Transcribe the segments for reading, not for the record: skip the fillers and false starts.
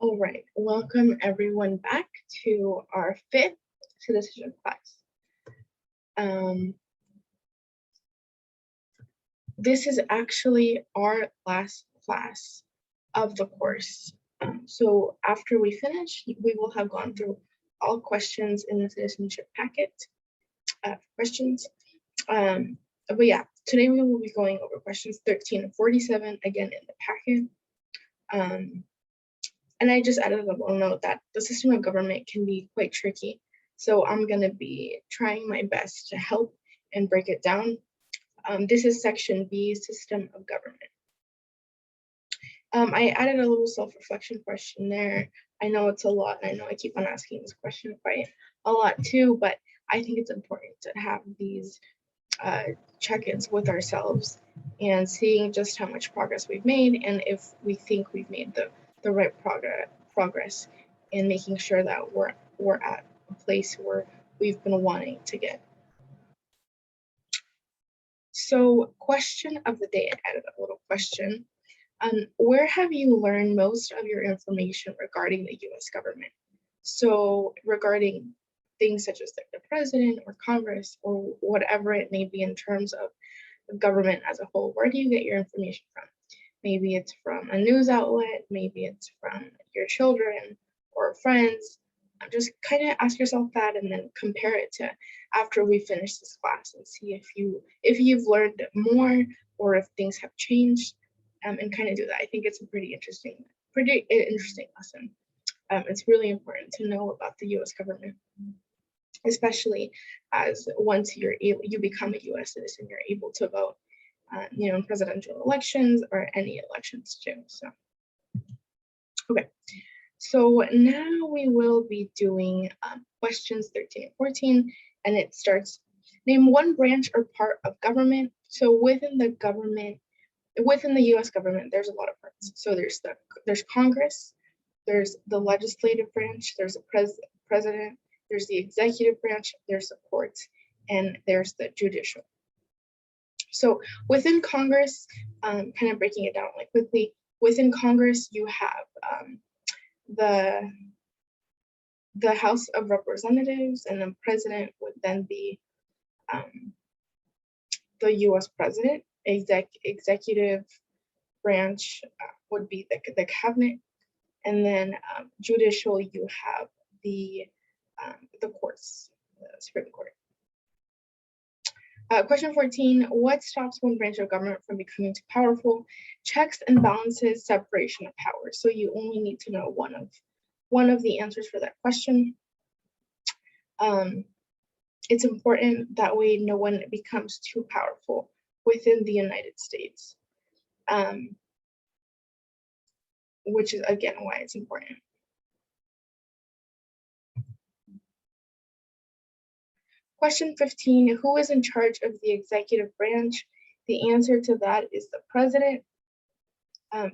All right, welcome everyone back to our fifth citizenship class. This is actually our last class of the course. So after we finish, we will have gone through all questions in the citizenship packet questions. But yeah, today we will be going over questions 13 and 47 again in the packet. And I just added a little note that the system of government can be quite tricky. So I'm going to be trying my best to help and break it down. This is section B, system of government. I added a little self-reflection question there. I know it's a lot, and I know I keep on asking this question quite a lot too, but I think it's important to have these check-ins with ourselves and seeing just how much progress we've made, and if we think we've made the right progress in making sure that we're at a place where we've been wanting to get. So question of the day, I added a little question. Where have you learned most of your information regarding the US government? So regarding things such as the president or Congress or whatever it may be in terms of the government as a whole, where do you get your information from? Maybe it's from a news outlet, maybe it's from your children or friends. Just kind of ask yourself that and then compare it to after we finish this class and see if you've learned more or if things have changed, and kind of do that. I think it's a pretty interesting lesson. It's really important to know about the U.S. government, especially as once you become a U.S. citizen, you're able to vote, in presidential elections or any elections too. So, okay. So now we will be doing questions 13 and 14, and it starts, name one branch or part of government. So within the US government, there's a lot of parts. So there's Congress, there's the legislative branch, there's a president, there's the executive branch, there's the courts, and there's the judicial. So within Congress, kind of breaking it down like quickly, within Congress, you have the House of Representatives, and the president would then be the US president. Executive branch would be the cabinet, and then judicial, you have the courts, the Supreme Court. Question 14, what stops one branch of government from becoming too powerful? Checks and balances, separation of powers. So you only need to know one of the answers for that question. It's important that way no one becomes too powerful within the United States, which is again why it's important. Question 15, who is in charge of the executive branch? The answer to that is the president.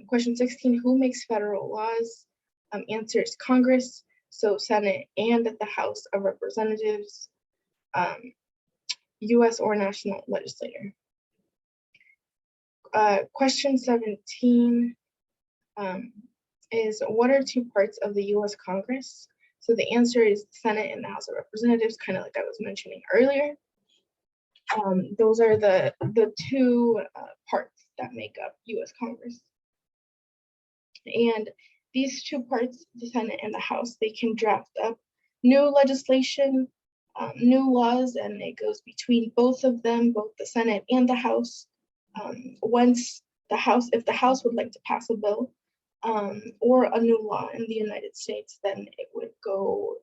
Question 16, who makes federal laws? Answer is Congress, so Senate and the House of Representatives, US or national legislator. Question 17 is what are two parts of the US Congress? So the answer is the Senate and the House of Representatives, kind of like I was mentioning earlier. Those are the two parts that make up US Congress. And these two parts, the Senate and the House, they can draft up new legislation, new laws, and it goes between both of them, both the Senate and the House. Once if the House would like to pass a bill or a new law in the United States, then it would go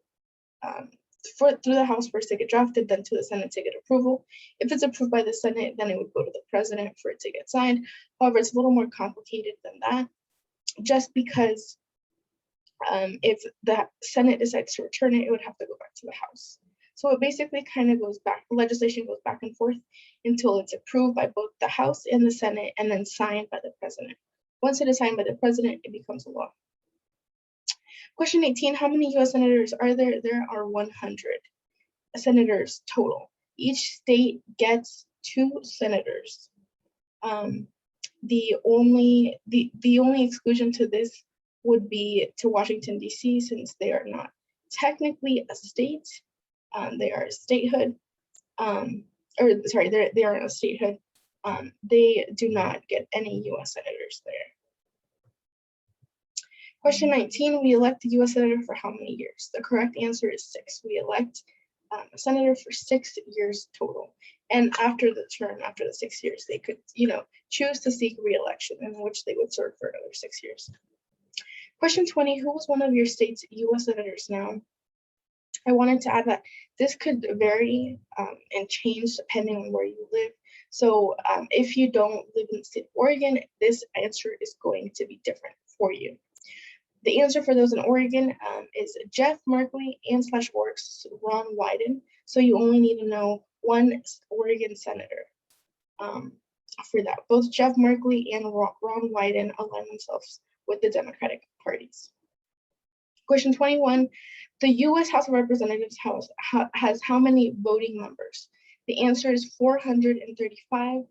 through the House first to get drafted, then to the Senate to get approval. If it's approved by the Senate, then it would go to the president for it to get signed. However, it's a little more complicated than that, just because if the Senate decides to return it, it would have to go back to the House. So it basically kind of goes back, legislation goes back and forth until it's approved by both the House and the Senate and then signed by the president. Once it is signed by the president, it becomes a law. Question 18, how many US senators are there? There are 100 senators total. Each state gets 2 senators. The only exclusion to this would be to Washington, D.C., since they are not technically a state. They are a statehood, they are a statehood. They do not get any U.S. senators there. Question 19, we elect a U.S. senator for how many years? The correct answer is 6. We elect a senator for 6 years total. And after the 6 years, they could, choose to seek re-election, in which they would serve for another 6 years. Question 20, who was one of your state's U.S. senators? Now, I wanted to add that this could vary and change depending on where you live. So if you don't live in the state of Oregon, this answer is going to be different for you. The answer for those in Oregon is Jeff Markley and /Orcs Ron Wyden. So you only need to know one Oregon senator for that. Both Jeff Markley and Ron Wyden align themselves with the Democratic parties. Question 21, the U.S. House of Representatives has how many voting members? The answer is 435.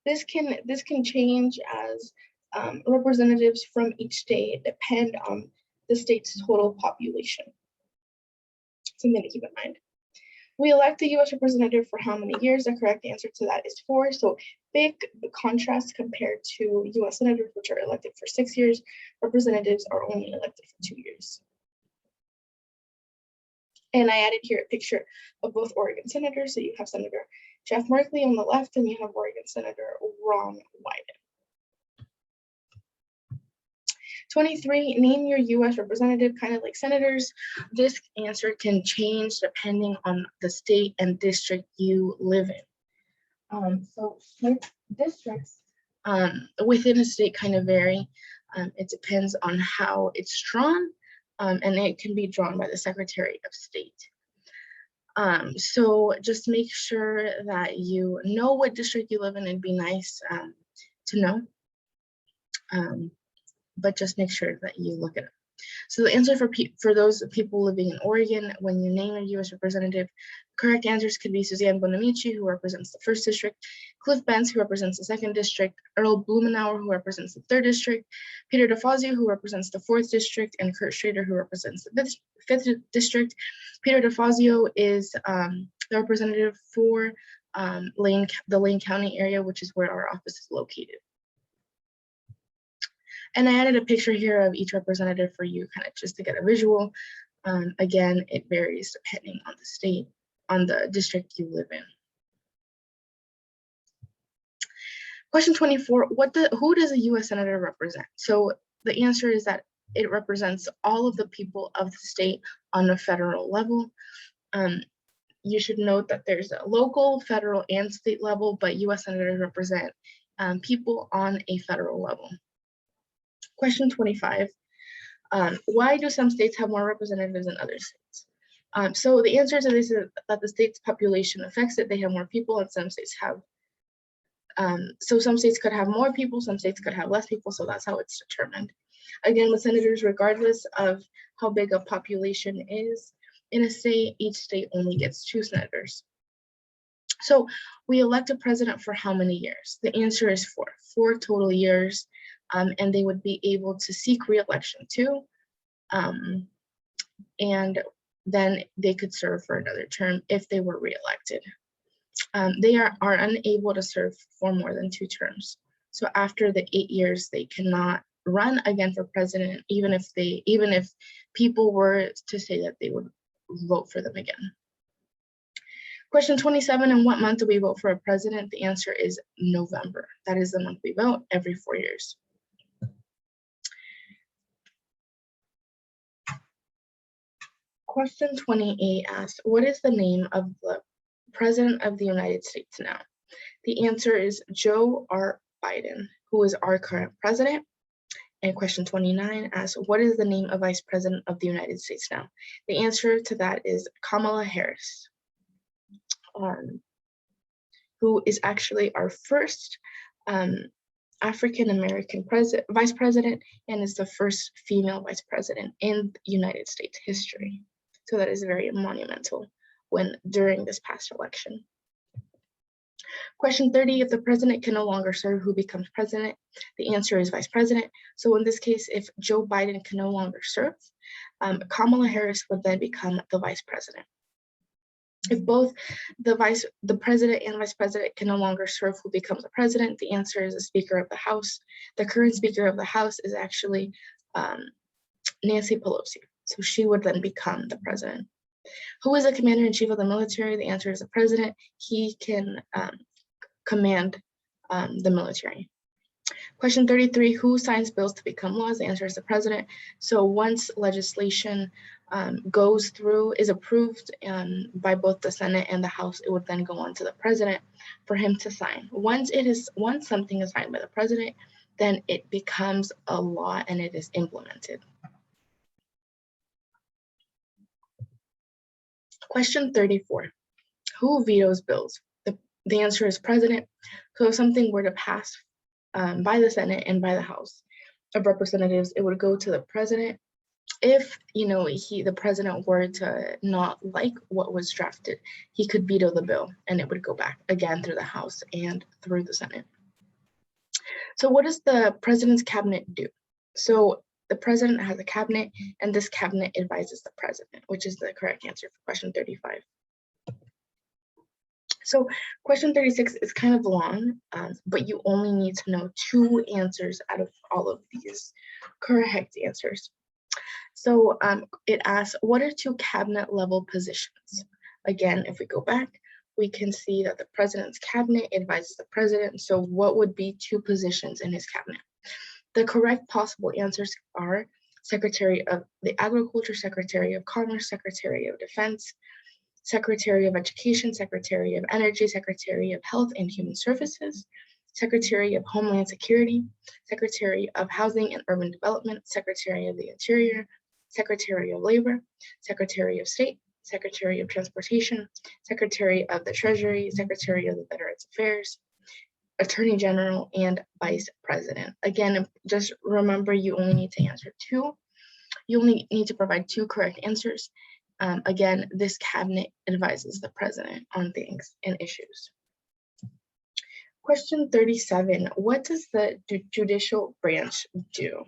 This can change as representatives from each state depend on the state's total population. Something to keep in mind. We elect the U.S. representative for how many years? The correct answer to that is 4. So big contrast compared to U.S. senators, which are elected for 6 years. Representatives are only elected for 2 years. And I added here a picture of both Oregon senators. So you have Senator Jeff Markley on the left, and you have Oregon Senator Ron Wyden. 23, name your U.S. representative, kind of like senators. This answer can change depending on the state and district you live in. So districts within a state kind of vary. It depends on how it's drawn, and it can be drawn by the Secretary of State. So just make sure that you know what district you live in. It'd be nice to know. But just make sure that you look it up. So the answer for those people living in Oregon, when you name a U.S. representative, correct answers could be Suzanne Bonamici, who represents the 1st District, Cliff Benz, who represents the 2nd District, Earl Blumenauer, who represents the 3rd District, Peter DeFazio, who represents the 4th District, and Kurt Schrader, who represents the 5th District. Peter DeFazio is the representative for the Lane County area, which is where our office is located. And I added a picture here of each representative for you, kind of just to get a visual. Again, it varies depending on the state, on the district you live in. Question 24, who does a U.S. senator represent? So the answer is that it represents all of the people of the state on a federal level. You should note that there's a local, federal, and state level, but U.S. senators represent people on a federal level. Question 25, why do some states have more representatives than other states? So the answer to this is that the state's population affects it. They have more people, and some states have, so some states could have more people, some states could have less people, so that's how it's determined. Again, with senators, regardless of how big a population is in a state, each state only gets 2 senators. So we elect a president for how many years? The answer is 4 total years. And they would be able to seek re-election too. And then they could serve for another term if they were re-elected. They are unable to serve for more than 2 terms. So after the 8 years, they cannot run again for president, even if people were to say that they would vote for them again. Question 27, in what month do we vote for a president? The answer is November. That is the month we vote every 4 years. Question 28 asks, what is the name of the President of the United States now? The answer is Joe R. Biden, who is our current president. And question 29 asks, what is the name of Vice President of the United States now? The answer to that is Kamala Harris, who is actually our first African-American vice president and is the first female vice president in United States history. So that is very monumental during this past election. Question 30, if the president can no longer serve, who becomes president? The answer is vice president. So in this case, if Joe Biden can no longer serve, Kamala Harris would then become the vice president. If both the president and vice president can no longer serve, who becomes the president? The answer is the Speaker of the House. The current Speaker of the House is actually Nancy Pelosi. So she would then become the president. Who is the commander-in-chief of the military? The answer is the president. He can command the military. Question 33, who signs bills to become laws? The answer is the president. So once legislation goes through, is approved by both the Senate and the House, it would then go on to the president for him to sign. Once something is signed by the president, then it becomes a law and it is implemented. Question 34, who vetoes bills? The answer is president. So if something were to pass by the Senate and by the House of Representatives, it would go to the president. If the president were to not like what was drafted, he could veto the bill and it would go back again through the House and through the Senate. So what does the president's cabinet do? So the president has a cabinet, and this cabinet advises the president, which is the correct answer for question 35. So question 36 is kind of long, but you only need to know 2 answers out of all of these correct answers. So it asks, what are 2 cabinet level positions? Again, if we go back, we can see that the president's cabinet advises the president. So what would be 2 positions in his cabinet? The correct possible answers are Secretary of the Agriculture, Secretary of Commerce, Secretary of Defense, Secretary of Education, Secretary of Energy, Secretary of Health and Human Services, Secretary of Homeland Security, Secretary of Housing and Urban Development, Secretary of the Interior, Secretary of Labor, Secretary of State, Secretary of Transportation, Secretary of the Treasury, Secretary of the Veterans Affairs, Attorney General, and Vice President. Again, just remember you only need to answer 2. You only need to provide 2 correct answers. Again, this cabinet advises the president on things and issues. Question 37, what does the judicial branch do?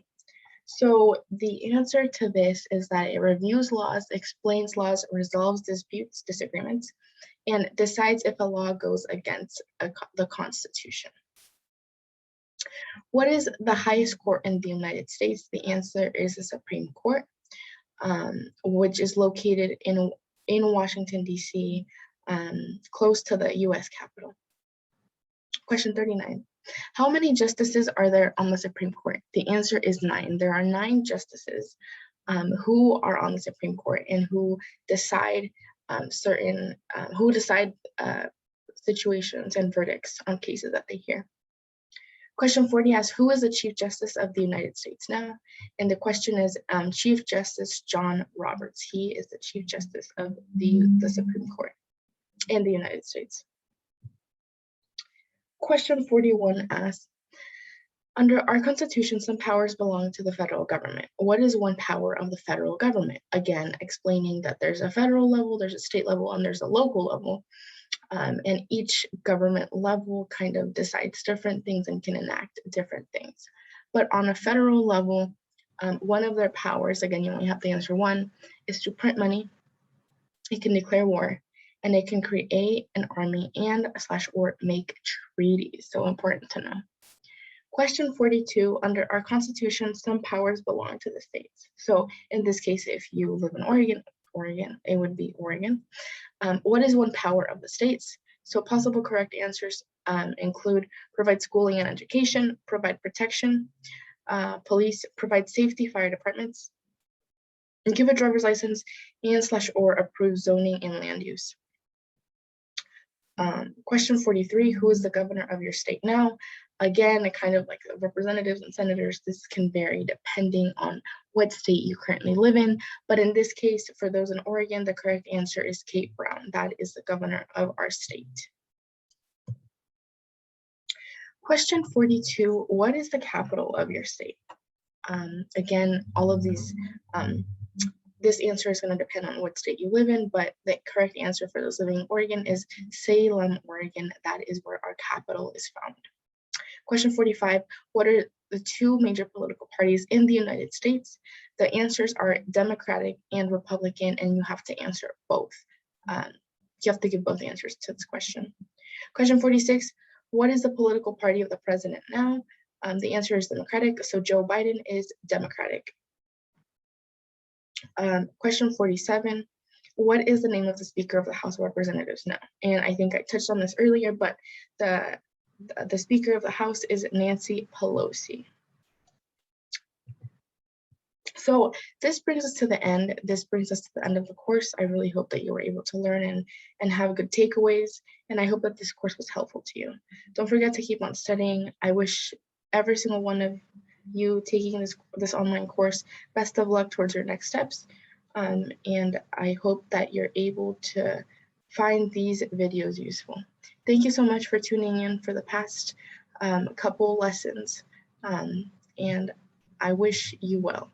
So the answer to this is that it reviews laws, explains laws, resolves disputes, disagreements, and decides if a law goes against the Constitution. What is the highest court in the United States? The answer is the Supreme Court, which is located in Washington, D.C., close to the U.S. Capitol. Question 39. How many justices are there on the Supreme Court? The answer is 9. There are 9 justices who are on the Supreme Court and who decide situations and verdicts on cases that they hear. Question 40 asks, who is the Chief Justice of the United States now? And the question is Chief Justice John Roberts. He is the Chief Justice of the Supreme Court in the United States. Question 41 asks, under our Constitution, some powers belong to the federal government. What is one power of the federal government? Again, explaining that there's a federal level, there's a state level, and there's a local level. And each government level kind of decides different things and can enact different things. But on a federal level, one of their powers, again, you only have to answer 1, is to print money. It can declare war, and it can create an army and/or make treaties. So important to know. Question 42, under our Constitution, some powers belong to the states. So in this case, if you live in Oregon, it would be Oregon. What is one power of the states? So possible correct answers include provide schooling and education, provide protection, police, provide safety, fire departments, and give a driver's license and/or approve zoning and land use. Question 43, who is the governor of your state now? Again, kind of like the representatives and senators, this can vary depending on what state you currently live in. But in this case, for those in Oregon, the correct answer is Kate Brown. That is the governor of our state. Question 42, what is the capital of your state? Again, all of these, this answer is going to depend on what state you live in, but the correct answer for those living in Oregon is Salem, Oregon. That is where our capital is found. Question 45, what are the two major political parties in the United States? The answers are Democratic and Republican, and you have to answer both. You have to give both answers to this question. Question 46, what is the political party of the president now? The answer is Democratic, so Joe Biden is Democratic. Question 47, what is the name of the Speaker of the House of Representatives now? And I think I touched on this earlier, but the Speaker of the House is Nancy Pelosi. So this brings us to the end. This brings us to the end of the course. I really hope that you were able to learn and have good takeaways. And I hope that this course was helpful to you. Don't forget to keep on studying. I wish every single one of you taking this online course best of luck towards your next steps. And I hope that you're able to find these videos useful. Thank you so much for tuning in for the past couple lessons. And I wish you well.